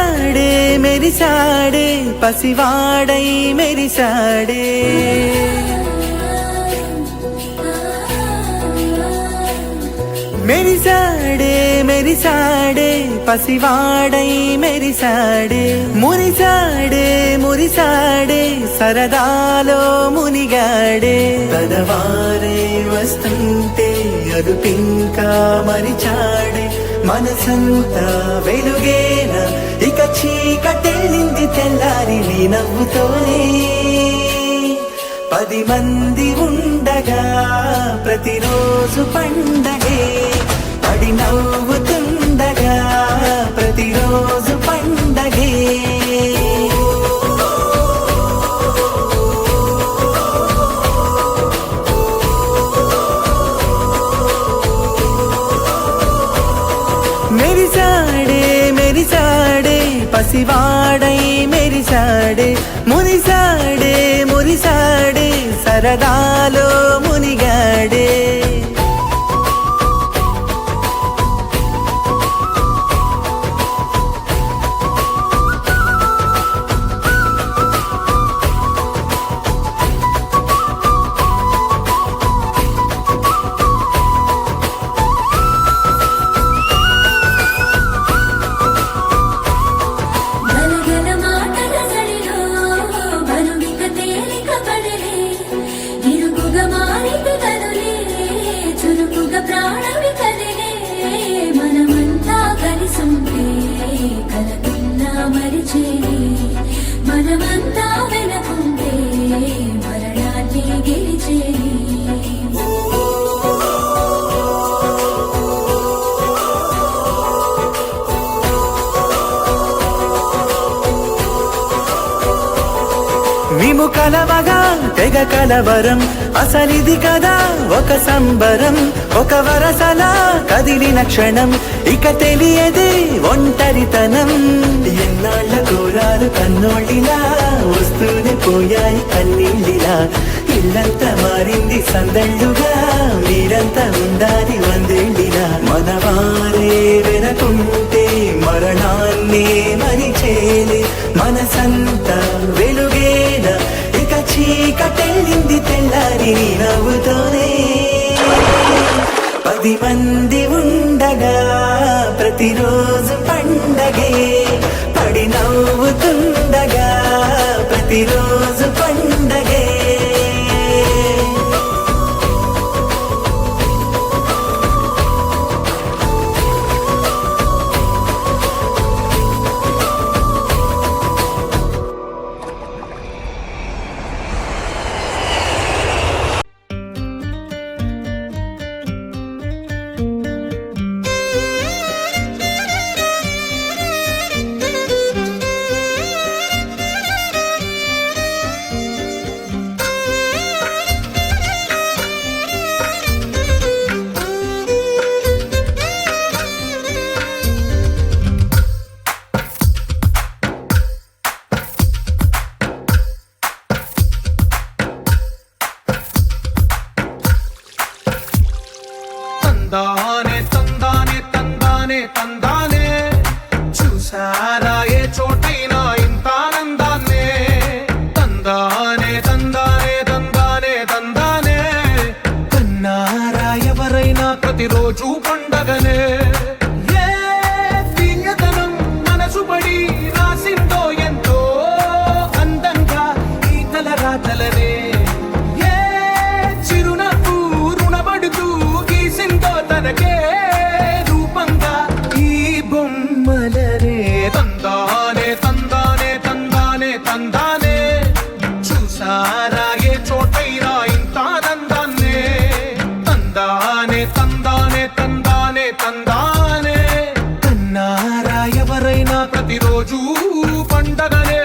మెరిసాడే మెరిసాడే పసివాడై మెరిసాడే మెరిసాడే మెరిసాడే పసివాడై మెరిసాడే మురిసాడే మురిసాడే సరదాలో మునిగాడే తనవారే వస్తుంటే అదుపింకా మరిచాడే మనసంతా వెలుగేన ఇక చీకటెళ్ళింది తెల్లారి నీ నవ్వుతోనే 10 మంది ఉండగా ప్రతిరోజు పండగే పడి నవ్వుతుండగా ప్రతిరోజు పండగే మెరిసాడే మెరిసాడే పసివాడై మెరిసాడే మురిసాడే మురిసాడే సరదాలో మునిగాడే మనమంతా వెనకుంటే మరణాన్ని గెలిచేని మేము కలవగా తెగ కలవరం అసలిది కదా ఒక సంబరం ఒక వరసలా కదిలిన క్షణం ఇక తెలియదే ఒంటరితనం ఎన్నాళ్ళ కోరాలు కన్నోళ్ళిలా వస్తూనే పోయాయి కన్నీళ్ళిలా ఇల్లంతా మారింది సందళ్ళుగా మీరంతా ఉండాలి వందేళ్ళిలా మనవారే వెనకుంటే మరణాన్నే మరిచేలే మనసంతా వెలుగేన ఇక చీకటెళ్ళింది తెల్లారి నీ నవ్వుతోనే 10 మంది ఉండగా ప్రతిరోజు పండగే పడి నవ్వుతుండగా ప్రతిరోజు పండగే తందానే తందానే తందానే తందానే చూసారా ఏ చోటైనా ఇంత ఆనందాన్నే తందానే తందానే తందానే తందానే కన్నారా ఎవరైనా ప్రతిరోజు పండగనే ఏ తీయదనం మనసుపడి రాసిందో ఎంతో అందంగా ఈ తల రాతలనే తనకే రూపంగా ఈ బొమ్మలనే తందానే తందానే తందానే తందానే చూసారా ఏ చోటైనా ఇంత ఆనందాన్నే తందానే తందానే తందానే తందానే కన్నారా ఎవరైనా ప్రతిరోజు పండగనే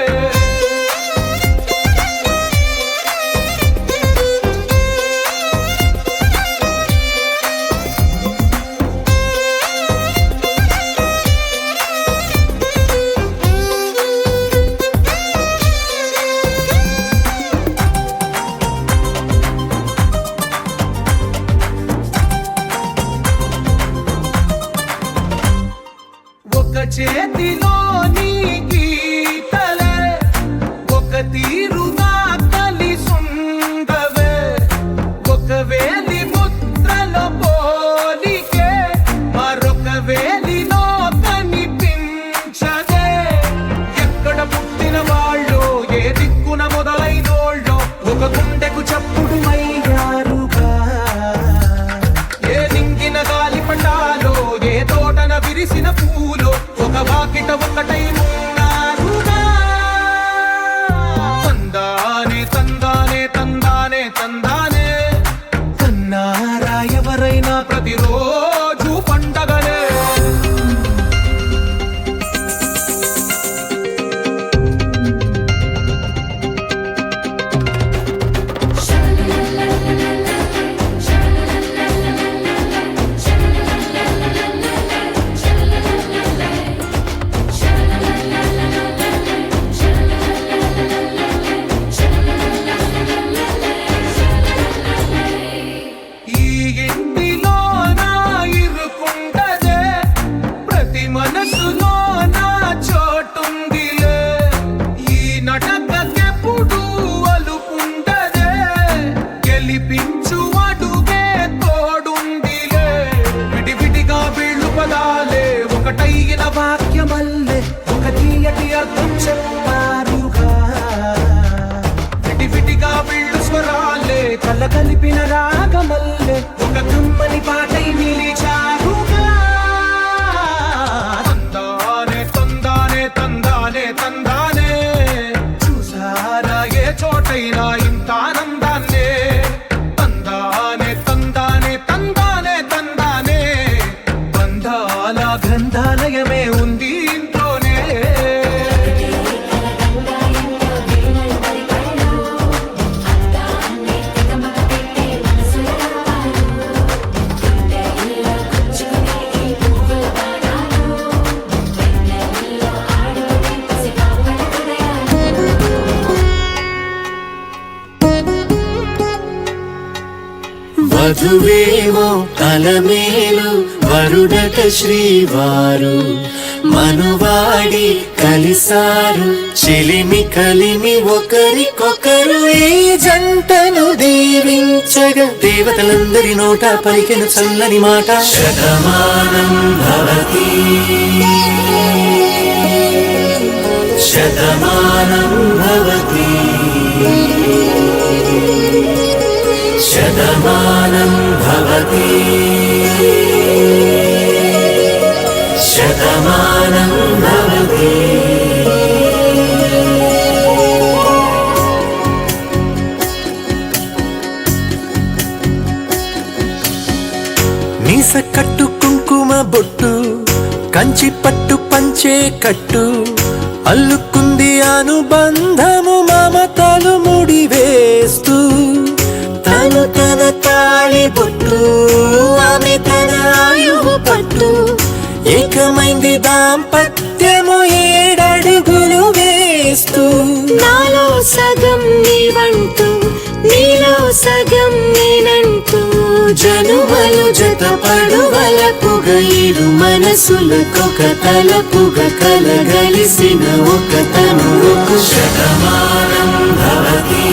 ఒక చేతిలోని గీతలే ఒక తీరుగా కలిసుండవే ఒక వేలి ముద్రలో పోలికే మరొక వేలిలో కనిపించదే ఎక్కడ పుట్టిన వాళ్ళు ఏ దిక్కున మొదలైనోళ్ళో ఒక గుండెకు చప్పుడు అయ్యారుగా ఏ నింగిన గాలి పటాలో ఏ తోటన విరిసిన పూలో ఒక వాకిట ఒకటై ఉన్నారుగా తందానే తందానే తందానే తందానే కన్నారా ఎవరైనా ప్రతిరోజు పండగనే ఈ ఇంటిలో నా ఇరుకుండదే ప్రతి మనసులో నా చోటుందిలే ఈ నటకెప్పుడు అలుపుండదే గెలిపించు అడుగే తోడుందిలే విడివిడిగా వీళ్ళు పదాలే ఒకటైన వాక్యమల్లే ఒక తీయటి అర్థం చెప్పారుగా విడివిడిగా వీళ్ళు స్వరాలే కలగలిపిన రాగమల్లే ఒక కమ్మని పాటై నిలిచారుగా తందానే తందానే తందానే తందానే చూసారా ఏ చోటైనా ఇంత ఆనందాన్నే తందానే తందానే తందానే తందానే బంధాల గ్రంథాలయమే ఉంది ఇంట్లోనే వధువేవో అలమేలు వరుడట శ్రీవారు మనువాడి కలిసారు చెలిమి కలిమి ఒకరికొకరు ఈ జంటను దీవించగా దేవతలందరి నోట పలికిన చల్లని మాట శతమానం భవతి శతమానం భవతి శతమానం భవతి శతమానం భవతి మీస కట్టు కుంకుమ బొట్టు కంచి పట్టు పంచే కట్టు అల్లుకుంది అనుబంధము మమతలు ముడివేస్తూ తను తన తాళి బొట్టు ఆమె తన ఆయువు పట్టు ఏకమైంది దాంపత్యము 7 అడుగులు వేస్తూ నాలో సగం నీవంటూ నీలో సగం నేనంటూ జనుమలు జత పడువలపుగ ఇరు మనసులకొక తలపుగ కలగలిసిన ఒక తనువుకు శతమానం భవతి